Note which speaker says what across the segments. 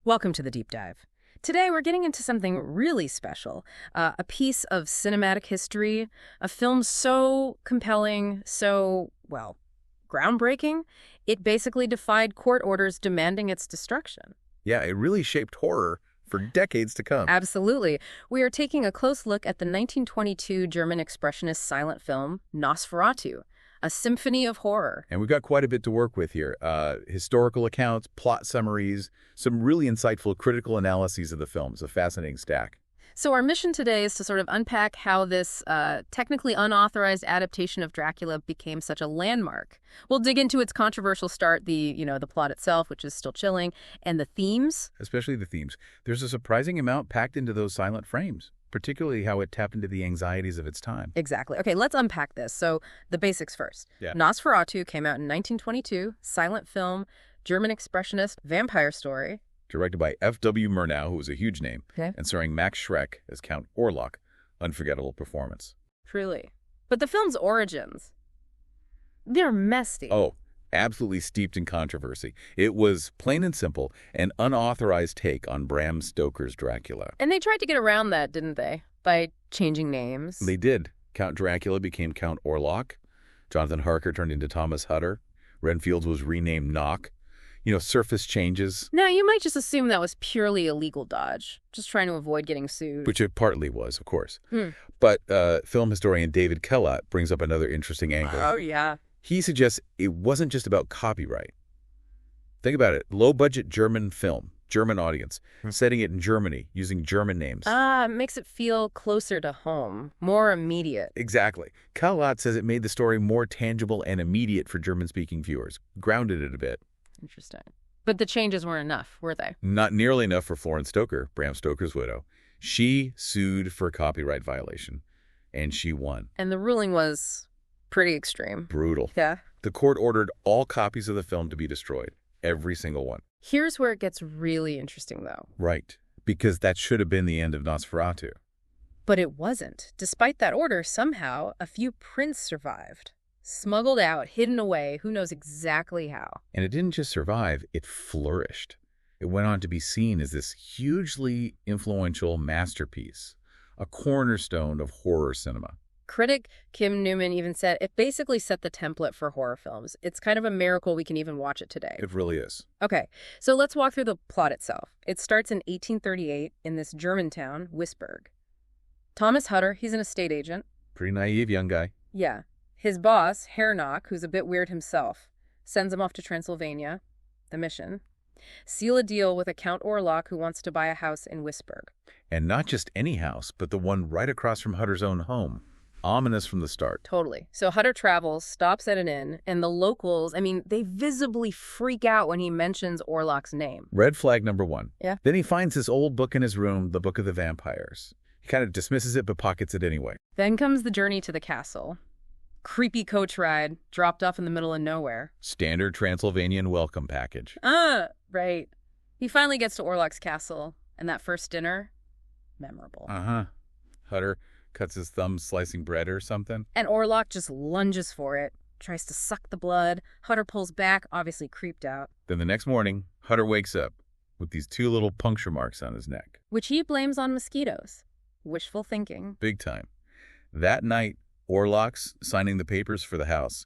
Speaker 1: Welcome to the Deep Dive. Today we're getting into something really special, a piece of cinematic history, a film so compelling, so, well, groundbreaking, it basically defied court orders demanding its destruction.
Speaker 2: Yeah, it really shaped horror for decades to come.
Speaker 1: Absolutely. We are taking a close look at the 1922 German expressionist silent film, Nosferatu, a symphony of horror.
Speaker 2: And we've got quite a bit to work with here. Historical accounts, plot summaries, some really insightful critical analyses of the film. It's a fascinating stack.
Speaker 1: So our mission today is to sort of unpack how this technically unauthorized adaptation of Dracula became such a landmark. We'll dig into its controversial start, the plot itself, which is still chilling, and the themes.
Speaker 2: Especially the themes. There's a surprising amount packed into those silent frames, particularly how it tapped into the anxieties of its time.
Speaker 1: Exactly. Okay, let's unpack this. So the basics first.
Speaker 2: Yeah.
Speaker 1: Nosferatu came out in 1922, silent film, German expressionist vampire story.
Speaker 2: Directed by F.W. Murnau, who was a huge name,
Speaker 1: Okay.
Speaker 2: and starring Max Schreck as Count Orlok. Unforgettable performance.
Speaker 1: Truly. But the film's origins, they're messy.
Speaker 2: Oh, absolutely steeped in controversy. It was, plain and simple, an unauthorized take on Bram Stoker's Dracula.
Speaker 1: And they tried to get around that, didn't they? By changing names.
Speaker 2: They did. Count Dracula became Count Orlok. Jonathan Harker turned into Thomas Hutter. Renfield was renamed Knock. Surface changes.
Speaker 1: Now, you might just assume that was purely a legal dodge, just trying to avoid getting sued.
Speaker 2: Which it partly was, of course. But film historian David Kellott brings up another interesting angle.
Speaker 1: Oh, yeah.
Speaker 2: He suggests it wasn't just about copyright. Think about it. Low-budget German film, German audience, setting it in Germany, using German names.
Speaker 1: It makes it feel closer to home, more immediate.
Speaker 2: Exactly. Kellott says it made the story more tangible and immediate for German-speaking viewers, grounded it a bit.
Speaker 1: Interesting. But the changes weren't enough, were they?
Speaker 2: Not nearly enough for Florence Stoker, Bram Stoker's widow. She sued for copyright violation, and she won.
Speaker 1: And the ruling was pretty extreme.
Speaker 2: Brutal.
Speaker 1: Yeah.
Speaker 2: The court ordered all copies of the film to be destroyed, every single one.
Speaker 1: Here's where it gets really interesting, though.
Speaker 2: Right, because that should have been the end of Nosferatu.
Speaker 1: But it wasn't. Despite that order, somehow, a few prints survived. Smuggled out, hidden away, who knows exactly how.
Speaker 2: And it didn't just survive, it flourished. It went on to be seen as this hugely influential masterpiece, a cornerstone of horror cinema.
Speaker 1: Critic Kim Newman even said it basically set the template for horror films. It's kind of a miracle we can even watch it today.
Speaker 2: It really is.
Speaker 1: Okay, so let's walk through the plot itself. It starts in 1838 in this German town, Wisburg. Thomas Hutter, he's an estate agent.
Speaker 2: Pretty naive young guy.
Speaker 1: Yeah. His boss, Herr Knock, who's a bit weird himself, sends him off to Transylvania, the mission, seal a deal with a Count Orlok who wants to buy a house in Wisburg.
Speaker 2: And not just any house, but the one right across from Hutter's own home. Ominous from the start.
Speaker 1: Totally. So Hutter travels, stops at an inn, and the locals, they visibly freak out when he mentions Orlok's name.
Speaker 2: Red flag number one.
Speaker 1: Yeah.
Speaker 2: Then he finds this old book in his room, the Book of the Vampires. He kind of dismisses it, but pockets it anyway.
Speaker 1: Then comes the journey to the castle. Creepy coach ride, dropped off in the middle of nowhere.
Speaker 2: Standard Transylvanian welcome package.
Speaker 1: Right. He finally gets to Orlok's castle, and that first dinner, memorable.
Speaker 2: Hutter cuts his thumb slicing bread or something.
Speaker 1: And Orlok just lunges for it, tries to suck the blood. Hutter pulls back, obviously creeped out.
Speaker 2: Then the next morning, Hutter wakes up with these two little puncture marks on his neck.
Speaker 1: Which he blames on mosquitoes. Wishful thinking.
Speaker 2: Big time. That night, Orlok's signing the papers for the house,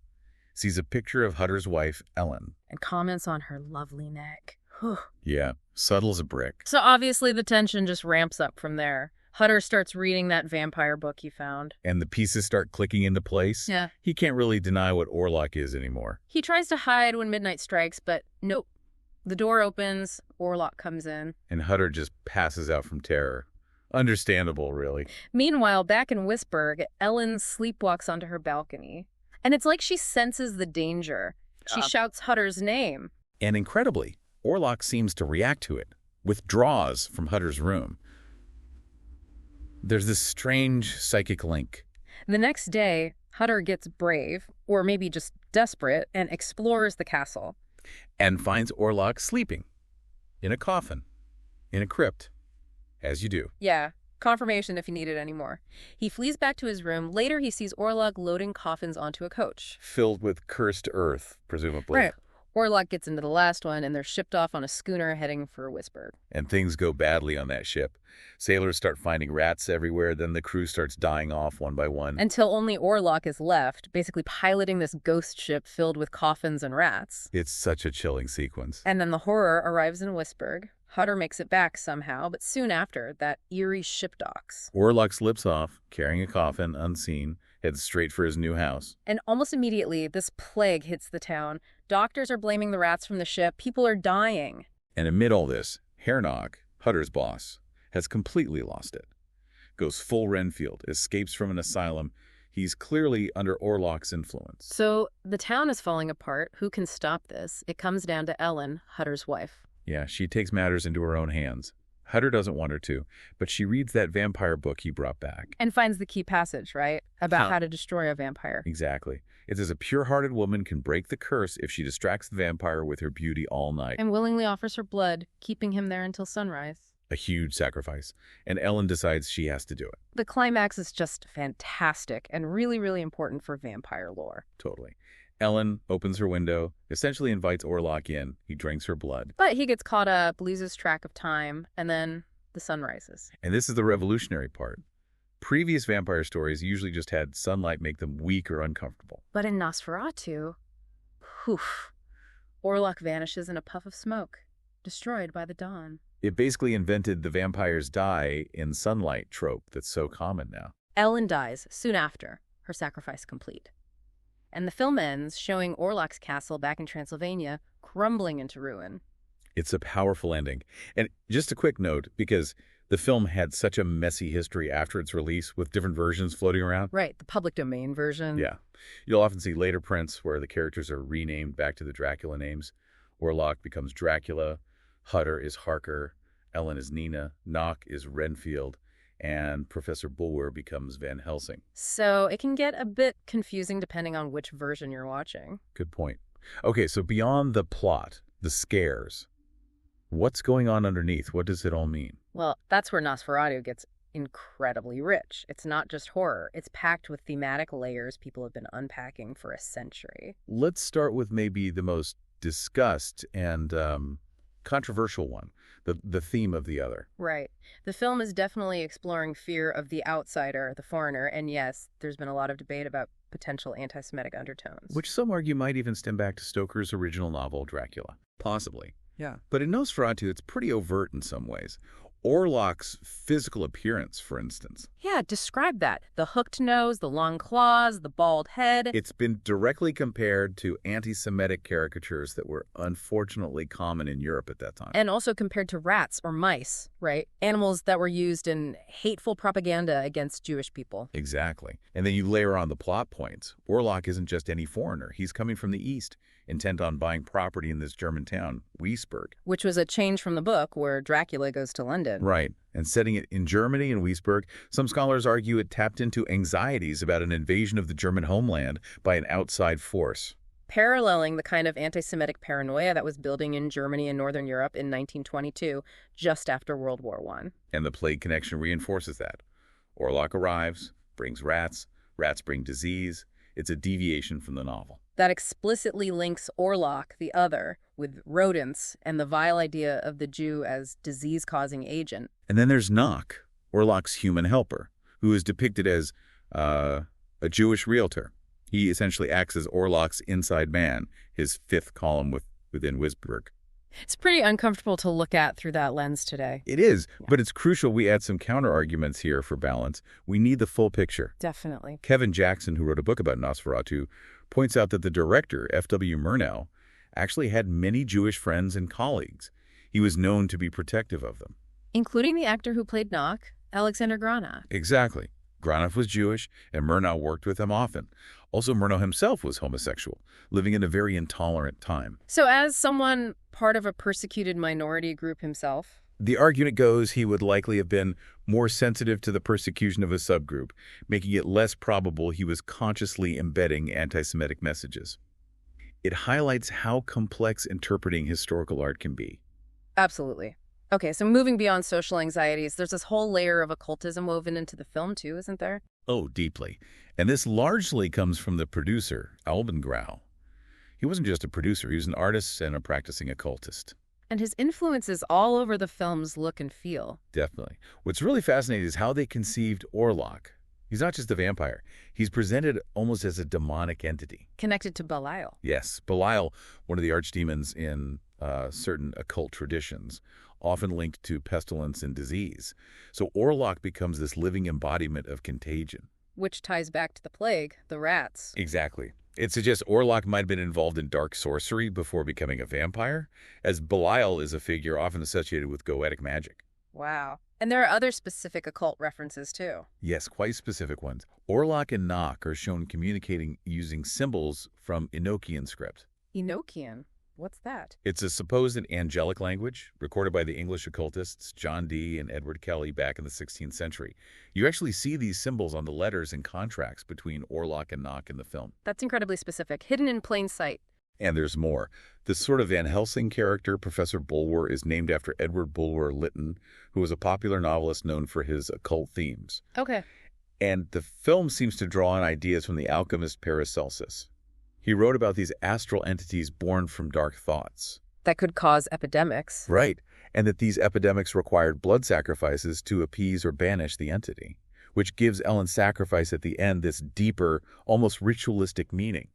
Speaker 2: sees a picture of Hutter's wife, Ellen.
Speaker 1: And comments on her lovely neck. Whew.
Speaker 2: Yeah, subtle as a brick.
Speaker 1: So obviously the tension just ramps up from there. Hutter starts reading that vampire book he found.
Speaker 2: And the pieces start clicking into place.
Speaker 1: Yeah.
Speaker 2: He can't really deny what Orlok is anymore.
Speaker 1: He tries to hide when midnight strikes, but nope. The door opens, Orlok comes in.
Speaker 2: And Hutter just passes out from terror. Understandable, really.
Speaker 1: Meanwhile, back in Wisburg, Ellen sleepwalks onto her balcony. And it's like she senses the danger. She shouts Hutter's name.
Speaker 2: And incredibly, Orlok seems to react to it, withdraws from Hutter's room. There's this strange psychic link.
Speaker 1: The next day, Hutter gets brave, or maybe just desperate, and explores the castle.
Speaker 2: And finds Orlok sleeping. In a coffin. In a crypt. As you do.
Speaker 1: Yeah, confirmation if he needed any more. He flees back to his room. Later, he sees Orlok loading coffins onto a coach.
Speaker 2: Filled with cursed earth, presumably.
Speaker 1: Right. Orlok gets into the last one, and they're shipped off on a schooner heading for Wisburg.
Speaker 2: And things go badly on that ship. Sailors start finding rats everywhere, then the crew starts dying off one by one.
Speaker 1: Until only Orlok is left, basically piloting this ghost ship filled with coffins and rats.
Speaker 2: It's such a chilling sequence.
Speaker 1: And then the horror arrives in Wisburg. Hutter makes it back somehow, but soon after, that eerie ship docks.
Speaker 2: Orlok slips off, carrying a coffin, unseen, heads straight for his new house.
Speaker 1: And almost immediately, this plague hits the town. Doctors are blaming the rats from the ship. People are dying.
Speaker 2: And amid all this, Hernock, Hutter's boss, has completely lost it. Goes full Renfield, escapes from an asylum. He's clearly under Orlok's influence.
Speaker 1: So the town is falling apart. Who can stop this? It comes down to Ellen, Hutter's wife.
Speaker 2: Yeah, she takes matters into her own hands. Hutter doesn't want her to, but she reads that vampire book he brought back.
Speaker 1: And finds the key passage, right? About how to destroy a vampire.
Speaker 2: Exactly. It says a pure-hearted woman can break the curse if she distracts the vampire with her beauty all night.
Speaker 1: And willingly offers her blood, keeping him there until sunrise.
Speaker 2: A huge sacrifice. And Ellen decides she has to do it.
Speaker 1: The climax is just fantastic and really, really important for vampire lore.
Speaker 2: Totally. Ellen opens her window, essentially invites Orlok in. He drinks her blood.
Speaker 1: But he gets caught up, loses track of time, and then the sun rises.
Speaker 2: And this is the revolutionary part. Previous vampire stories usually just had sunlight make them weak or uncomfortable.
Speaker 1: But in Nosferatu, poof, Orlok vanishes in a puff of smoke, destroyed by the dawn.
Speaker 2: It basically invented the vampires die in sunlight trope that's so common now.
Speaker 1: Ellen dies soon after, her sacrifice complete. And the film ends showing Orlok's castle back in Transylvania crumbling into ruin.
Speaker 2: It's a powerful ending. And just a quick note, because the film had such a messy history after its release with different versions floating around.
Speaker 1: Right, the public domain version.
Speaker 2: Yeah. You'll often see later prints where the characters are renamed back to the Dracula names. Orlok becomes Dracula, Hutter is Harker, Ellen is Nina, Nock is Renfield, and Professor Bulwer becomes Van Helsing.
Speaker 1: So it can get a bit confusing depending on which version you're watching.
Speaker 2: Good point. Okay, so beyond the plot, the scares, what's going on underneath? What does it all mean?
Speaker 1: Well, that's where Nosferatu gets incredibly rich. It's not just horror. It's packed with thematic layers people have been unpacking for a century.
Speaker 2: Let's start with maybe the most discussed and controversial one, the theme of the other.
Speaker 1: Right. The film is definitely exploring fear of the outsider, the foreigner, and yes, there's been a lot of debate about potential anti-Semitic undertones.
Speaker 2: Which some argue might even stem back to Stoker's original novel, Dracula. Possibly.
Speaker 3: Yeah.
Speaker 2: But in Nosferatu, it's pretty overt in some ways. Orlok's physical appearance, for instance.
Speaker 1: Yeah, describe that. The hooked nose, the long claws, the bald head.
Speaker 2: It's been directly compared to anti-Semitic caricatures that were unfortunately common in Europe at that time.
Speaker 1: And also compared to rats or mice, right? Animals that were used in hateful propaganda against Jewish people.
Speaker 2: Exactly. And then you layer on the plot points. Orlok isn't just any foreigner. He's coming from the East, intent on buying property in this German town, Wisburg.
Speaker 1: Which was a change from the book where Dracula goes to London.
Speaker 2: Right. And setting it in Germany and Wisburg, some scholars argue it tapped into anxieties about an invasion of the German homeland by an outside force.
Speaker 1: Paralleling the kind of anti-Semitic paranoia that was building in Germany and Northern Europe in 1922, just after World War I.
Speaker 2: And the plague connection reinforces that. Orlok arrives, brings rats, rats bring disease. It's a deviation from the novel.
Speaker 1: That explicitly links Orlok, the other, with rodents and the vile idea of the Jew as disease-causing agent.
Speaker 2: And then there's Nock, Orlok's human helper, who is depicted as a Jewish realtor. He essentially acts as Orlok's inside man, his fifth column within Wisburg.
Speaker 1: It's pretty uncomfortable to look at through that lens today.
Speaker 2: It is, but it's crucial we add some counter-arguments here for balance. We need the full picture.
Speaker 1: Definitely.
Speaker 2: Kevin Jackson, who wrote a book about Nosferatu, points out that the director, F.W. Murnau, actually had many Jewish friends and colleagues. He was known to be protective of them.
Speaker 1: Including the actor who played Nock, Alexander Granach.
Speaker 2: Exactly. Granach was Jewish, and Murnau worked with him often. Also, Murnau himself was homosexual, living in a very intolerant time.
Speaker 1: So as someone part of a persecuted minority group himself?
Speaker 2: The argument goes he would likely have been more sensitive to the persecution of a subgroup, making it less probable he was consciously embedding anti-Semitic messages. It highlights how complex interpreting historical art can be.
Speaker 1: Absolutely. Okay, so moving beyond social anxieties, there's this whole layer of occultism woven into the film too, isn't there?
Speaker 2: Oh, deeply. And this largely comes from the producer, Alban Grau. He wasn't just a producer, he was an artist and a practicing occultist.
Speaker 1: And his influence is all over the film's look and feel.
Speaker 2: Definitely. What's really fascinating is how they conceived Orlok. He's not just a vampire. He's presented almost as a demonic entity.
Speaker 1: Connected to Belial.
Speaker 2: Yes, Belial, one of the archdemons in certain occult traditions, often linked to pestilence and disease. So Orlok becomes this living embodiment of contagion.
Speaker 1: Which ties back to the plague, the rats.
Speaker 2: Exactly. It suggests Orlok might have been involved in dark sorcery before becoming a vampire, as Belial is a figure often associated with goetic magic.
Speaker 1: Wow. And there are other specific occult references, too.
Speaker 2: Yes, quite specific ones. Orlok and Nock are shown communicating using symbols from Enochian script.
Speaker 1: Enochian? What's that?
Speaker 2: It's a supposed angelic language recorded by the English occultists John Dee and Edward Kelly back in the 16th century. You actually see these symbols on the letters and contracts between Orlok and Nock in the film.
Speaker 1: That's incredibly specific, hidden in plain sight.
Speaker 2: And there's more. This sort of Van Helsing character, Professor Bulwer, is named after Edward Bulwer Lytton, who was a popular novelist known for his occult themes.
Speaker 1: Okay.
Speaker 2: And the film seems to draw on ideas from the alchemist Paracelsus. He wrote about these astral entities born from dark thoughts.
Speaker 1: That could cause epidemics.
Speaker 2: Right, and that these epidemics required blood sacrifices to appease or banish the entity, which gives Ellen's sacrifice at the end this deeper, almost ritualistic meaning.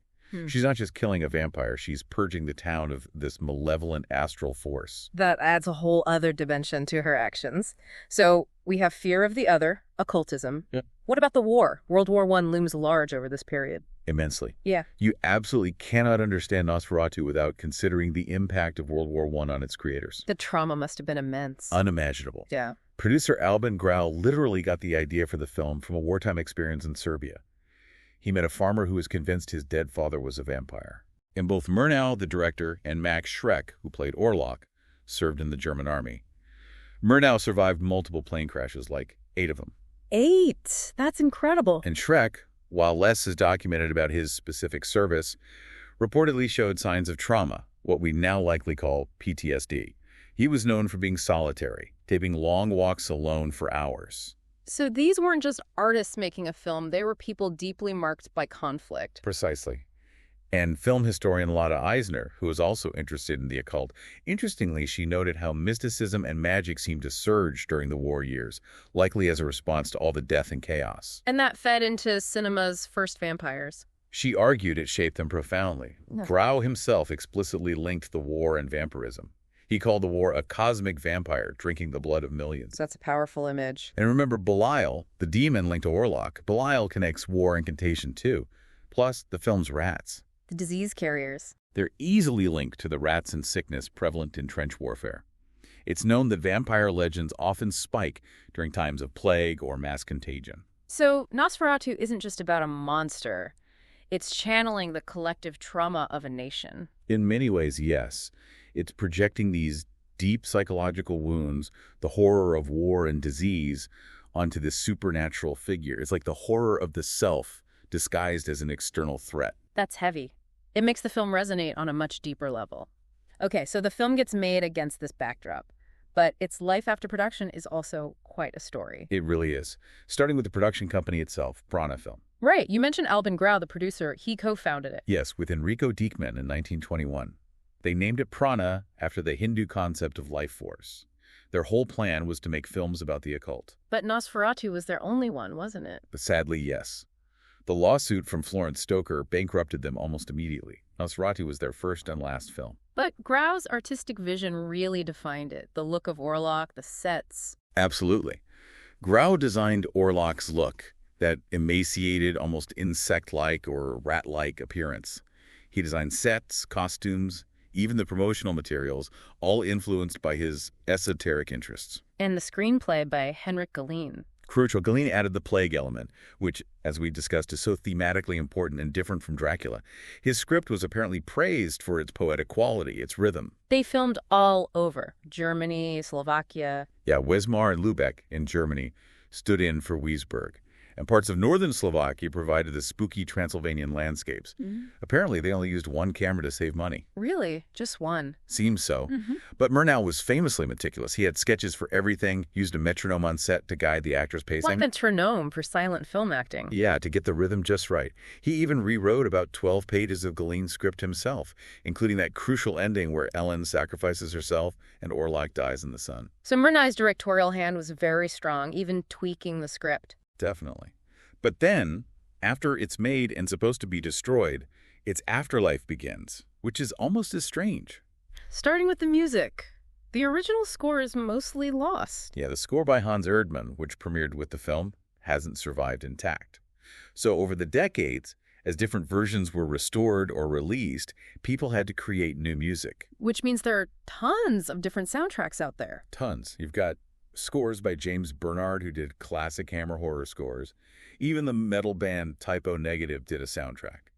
Speaker 2: She's not just killing a vampire, she's purging the town of this malevolent astral force.
Speaker 1: That adds a whole other dimension to her actions. So we have fear of the other, occultism.
Speaker 2: Yep.
Speaker 1: What about the war? World War I looms large over this period.
Speaker 2: Immensely.
Speaker 1: Yeah.
Speaker 2: You absolutely cannot understand Nosferatu without considering the impact of World War I on its creators.
Speaker 1: The trauma must have been immense.
Speaker 2: Unimaginable.
Speaker 1: Yeah.
Speaker 2: Producer Albin Grau literally got the idea for the film from a wartime experience in Serbia. He met a farmer who was convinced his dead father was a vampire. And both Murnau, the director, and Max Schreck, who played Orlok, served in the German army. Murnau survived multiple plane crashes, like 8 of them.
Speaker 1: 8? That's incredible.
Speaker 2: And Schreck, while less is documented about his specific service, reportedly showed signs of trauma, what we now likely call PTSD. He was known for being solitary, taking long walks alone for hours.
Speaker 1: So these weren't just artists making a film, they were people deeply marked by conflict.
Speaker 2: Precisely. And film historian Lotta Eisner, who was also interested in the occult, interestingly, she noted how mysticism and magic seemed to surge during the war years, likely as a response to all the death and chaos.
Speaker 1: And that fed into cinema's first vampires.
Speaker 2: She argued it shaped them profoundly. Grau himself explicitly linked the war and vampirism. He called the war a cosmic vampire drinking the blood of millions.
Speaker 1: That's a powerful image.
Speaker 2: And remember Belial, the demon linked to Orlok. Belial connects war and contagion too. Plus, the film's rats.
Speaker 1: The disease carriers.
Speaker 2: They're easily linked to the rats and sickness prevalent in trench warfare. It's known that vampire legends often spike during times of plague or mass contagion.
Speaker 1: So Nosferatu isn't just about a monster. It's channeling the collective trauma of a nation.
Speaker 2: In many ways, yes. It's projecting these deep psychological wounds, the horror of war and disease, onto this supernatural figure. It's like the horror of the self disguised as an external threat.
Speaker 1: That's heavy. It makes the film resonate on a much deeper level. Okay, so the film gets made against this backdrop, but its life after production is also quite a story.
Speaker 2: It really is. Starting with the production company itself, Prana Film.
Speaker 1: Right, you mentioned Albin Grau, the producer. He co-founded it.
Speaker 2: Yes, with Enrico Diekman in 1921. They named it Prana after the Hindu concept of life force. Their whole plan was to make films about the occult.
Speaker 1: But Nosferatu was their only one, wasn't it?
Speaker 2: But sadly, yes. The lawsuit from Florence Stoker bankrupted them almost immediately. Nosferatu was their first and last film.
Speaker 1: But Grau's artistic vision really defined it. The look of Orlok, the sets.
Speaker 2: Absolutely. Grau designed Orlok's look, that emaciated, almost insect-like or rat-like appearance. He designed sets, costumes, even the promotional materials, all influenced by his esoteric interests.
Speaker 1: And the screenplay by Henrik Galeen.
Speaker 2: Crucial. Galeen added the plague element, which, as we discussed, is so thematically important and different from Dracula. His script was apparently praised for its poetic quality, its rhythm.
Speaker 1: They filmed all over. Germany, Slovakia.
Speaker 2: Yeah, Weimar and Lübeck in Germany stood in for Wiesberg. And parts of northern Slovakia provided the spooky Transylvanian landscapes. Apparently, they only used one camera to save money.
Speaker 1: Really? Just one?
Speaker 2: Seems so. But Murnau was famously meticulous. He had sketches for everything, used a metronome on set to guide the actor's pace.
Speaker 1: Like the metronome for silent film acting.
Speaker 2: Yeah, to get the rhythm just right. He even rewrote about 12 pages of Gallen's script himself, including that crucial ending where Ellen sacrifices herself and Orlok dies in the sun.
Speaker 1: So Murnau's directorial hand was very strong, even tweaking the script.
Speaker 2: Definitely. But then, after it's made and supposed to be destroyed, its afterlife begins, which is almost as strange.
Speaker 1: Starting with the music. The original score is mostly lost.
Speaker 2: Yeah, the score by Hans Erdmann, which premiered with the film, hasn't survived intact. So over the decades, as different versions were restored or released, people had to create new music.
Speaker 1: Which means there are tons of different soundtracks out there.
Speaker 2: Tons. You've got scores by James Bernard, who did classic Hammer horror scores. Even the metal band Typo Negative did a soundtrack.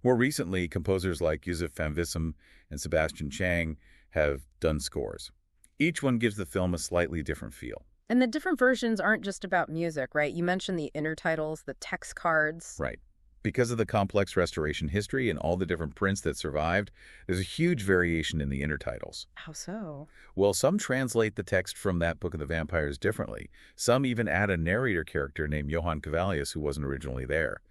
Speaker 2: More recently, composers like Yusuf van Vissem and Sebastian Chang have done scores. Each one gives the film a slightly different feel.
Speaker 1: And the different versions aren't just about music, right? You mentioned the intertitles, the text cards.
Speaker 2: Right. Because of the complex restoration history and all the different prints that survived, there's a huge variation in the intertitles.
Speaker 1: How so?
Speaker 2: Well, some translate the text from that Book of the Vampires differently. Some even add a narrator character named Johann Cavallius who wasn't originally there.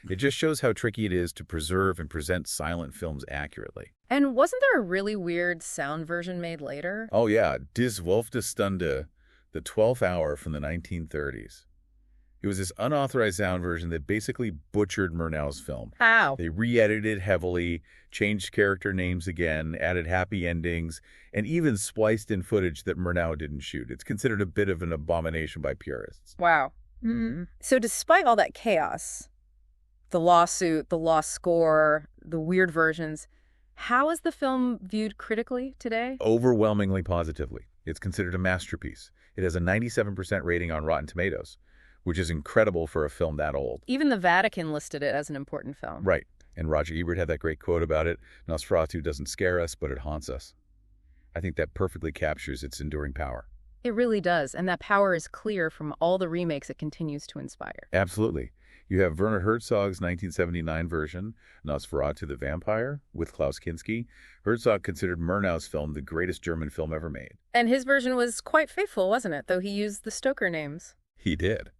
Speaker 2: It just shows how tricky it is to preserve and present silent films accurately.
Speaker 1: And wasn't there a really weird sound version made later?
Speaker 2: Oh yeah, Die 12. Stunde, the 12th hour from the 1930s. It was this unauthorized sound version that basically butchered Murnau's film.
Speaker 1: How?
Speaker 2: They re-edited it heavily, changed character names again, added happy endings, and even spliced in footage that Murnau didn't shoot. It's considered a bit of an abomination by purists.
Speaker 1: Wow. So despite all that chaos, the lawsuit, the lost score, the weird versions, how is the film viewed critically today?
Speaker 2: Overwhelmingly positively. It's considered a masterpiece. It has a 97% rating on Rotten Tomatoes, which is incredible for a film that old.
Speaker 1: Even the Vatican listed it as an important film.
Speaker 2: Right. And Roger Ebert had that great quote about it, Nosferatu doesn't scare us, but it haunts us. I think that perfectly captures its enduring power.
Speaker 1: It really does, and that power is clear from all the remakes it continues to inspire.
Speaker 2: Absolutely. You have Werner Herzog's 1979 version, Nosferatu the Vampire, with Klaus Kinski. Herzog considered Murnau's film the greatest German film ever made.
Speaker 1: And his version was quite faithful, wasn't it? Though he used the Stoker names.
Speaker 2: He did.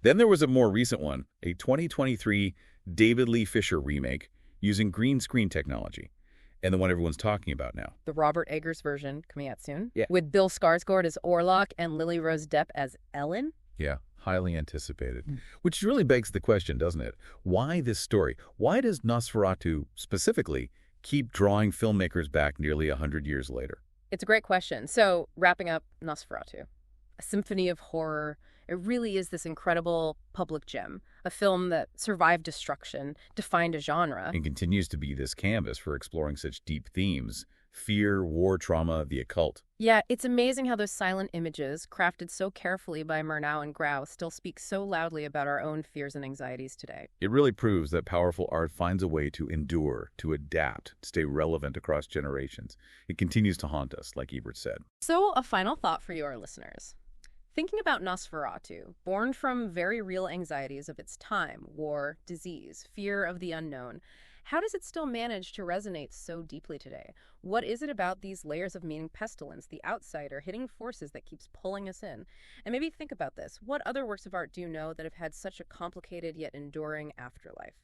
Speaker 2: Then there was a more recent one, a 2023 David Lee Fisher remake using green screen technology, and the one everyone's talking about now.
Speaker 1: The Robert Eggers version coming out soon.
Speaker 2: Yeah.
Speaker 1: With Bill Skarsgård as Orlok and Lily Rose Depp as Ellen.
Speaker 2: Yeah, highly anticipated. Which really begs the question, doesn't it? Why this story? Why does Nosferatu, specifically, keep drawing filmmakers back nearly 100 years later?
Speaker 1: It's a great question. So, wrapping up Nosferatu, a symphony of horror. It really is this incredible public gem, a film that survived destruction, defined a genre.
Speaker 2: And continues to be this canvas for exploring such deep themes: fear, war, trauma, the occult.
Speaker 1: Yeah, it's amazing how those silent images, crafted so carefully by Murnau and Grau, still speak so loudly about our own fears and anxieties today.
Speaker 2: It really proves that powerful art finds a way to endure, to adapt, to stay relevant across generations. It continues to haunt us, like Ebert said.
Speaker 1: So, a final thought for you, our listeners. Thinking about Nosferatu, born from very real anxieties of its time, war, disease, fear of the unknown, how does it still manage to resonate so deeply today? What is it about these layers of meaning, pestilence, the outsider, hidden forces that keeps pulling us in? And maybe think about this. What other works of art do you know that have had such a complicated yet enduring afterlife?